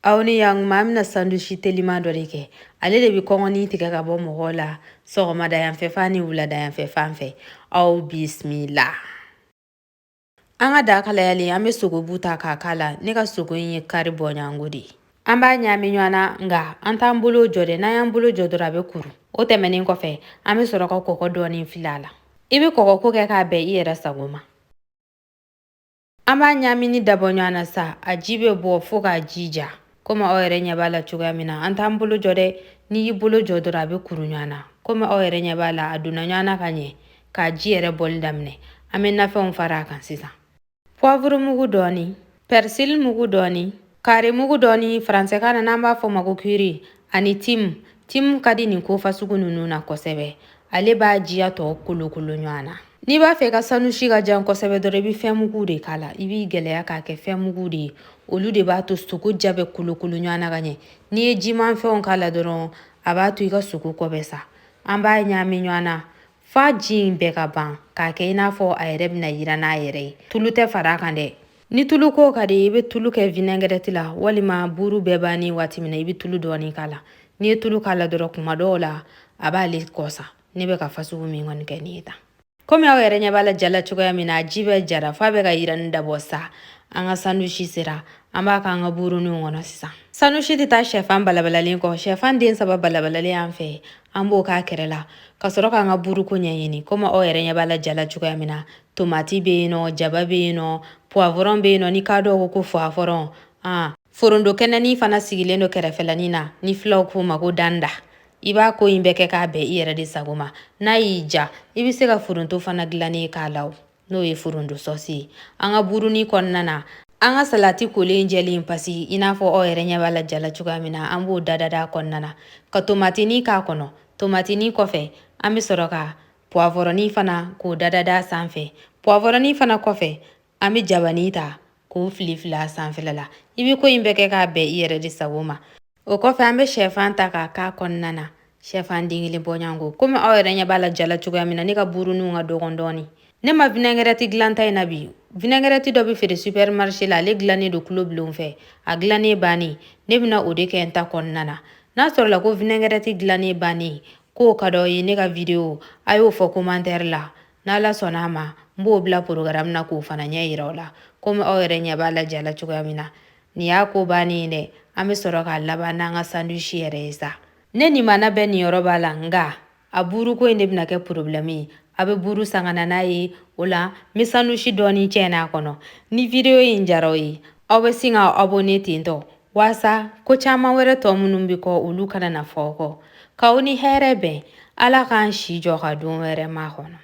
Awni yang mamna sandushi telima dorike. Ale bi kongoni tika ka bo mogola. Sogoma da yan fefani wula da yan fefanfe. Aw bismillah. Anga da kala yali ambe sugu buta kakala. Nika sugu inye karibo nyangudi. Amba nyami nywana nga. Anta mbulo jode na yan mbulo jodora be kuru. Ote menin kofe. Ambe soroko koko doni filala. Ibi koko kuke ka be iyera sagoma. Amba nyami ni dabo nywana sa. Ajibe bo fuka jija. Koma oyere nyabala chuga mina. Anta mbulo jode ni yibulo jodora be kuru nywana. Koma oyere nyabala aduna nywana kanye. Ka jiyere bol damne. Ame nafe umfara kan sisa. Poivre mugu doni. Persil mugu doni. Kare mugu doni. Franse kana namba fo magu kiri. Ani tim. Tim kadi ni kofa sugu nununa kosebe. Ale ba jia to kulu nywana. Ni ba fe ka sanushi ga jan kosebe dore bi fe mugu de kala. Ibi geleya ka ke fe mugu de. Olu de ba to suku jabe kulu nywana ganye. Ni e jiman fe on kala doron. Aba tu iga suku kobesa. Amba nyami nywana. Fa jin beka ban. Ka ke ina fo ayereb na yira na ayere. Tulu te farakande. Ni tulu ko kade ibe tulu ke vinaigrette la. Walima buru bebani watimina ibe tulu doni kala. Ni e tulu kala doro kumadola. Aba li kosa. Ni beka fasugu mingon ke niita. Komi awere nyabala jala chugoya mina ajibe jara. Fa beka yira nda bosa. Anga sandushi sira. Amba ka anga buru ni ngono sisa. Sanushi tita chefan balabalali ko. Chefan den saba balabalali anfe. Ambo ka kerela. Kasoroka anga buru ko nyayini. Koma awere nyabala jala chugoya mina. Tomati beino, jaba beino, poivron beino, ni kado ko foron. Furundo kena ni fana sigilendo kerefela nina. Ni flow ko mago danda. Iba ko imbeke ka be iyere di sagoma. Na ija. Ibi sega furunto fana glani ka law. No ye furundo sosi. Anga buru ni konnana. Anga salati kule injeli impasi. Inafo oyere nyabala jala chugamina. Ambu dadada konnana. Ka tomati ni ka kono. Tomati ni kofe. Ami soroka. Poivron ni fana ko dadada sanfe. Poivron ni fana kofe. Ami jabanita ko filifila sanfe lala. Ibi ko imbeke ka be iyere di sagoma. O kofe ambe chefan taka ka konnana. Chefan dingili bonyango. Kome oyere nyabala jala chugamina. Nika buru nunga dogondoni. Nema vinaigrette glanta ina bi. Vinaigrette dobi fere supermarché la. Le glane do club l'onfe. A glane bani. Nebina odeke enta konnana. Na soro la ko vinaigrette glane bani. Ko kadoye nega video. Ayo fo commentaire la. Na la sonama. Mbo obla program na ko fana nye irola. Kome oyere nyabala jala chugamina. Ni ako bani ne. Ame soro ka laba na nga sandwich yere isa. Ne ni mana be ni yoroba la nga. A buru ko inde bina ke problemi. Abe buru sangana na ye. Ola misanushi doni chena kono. Ni video injaro ye. Awe singa abone tinto. Wasa ko chama were to munumbi ko ulu kana na foko. Kauni herebe. Ala kan shi joka dun were ma kono.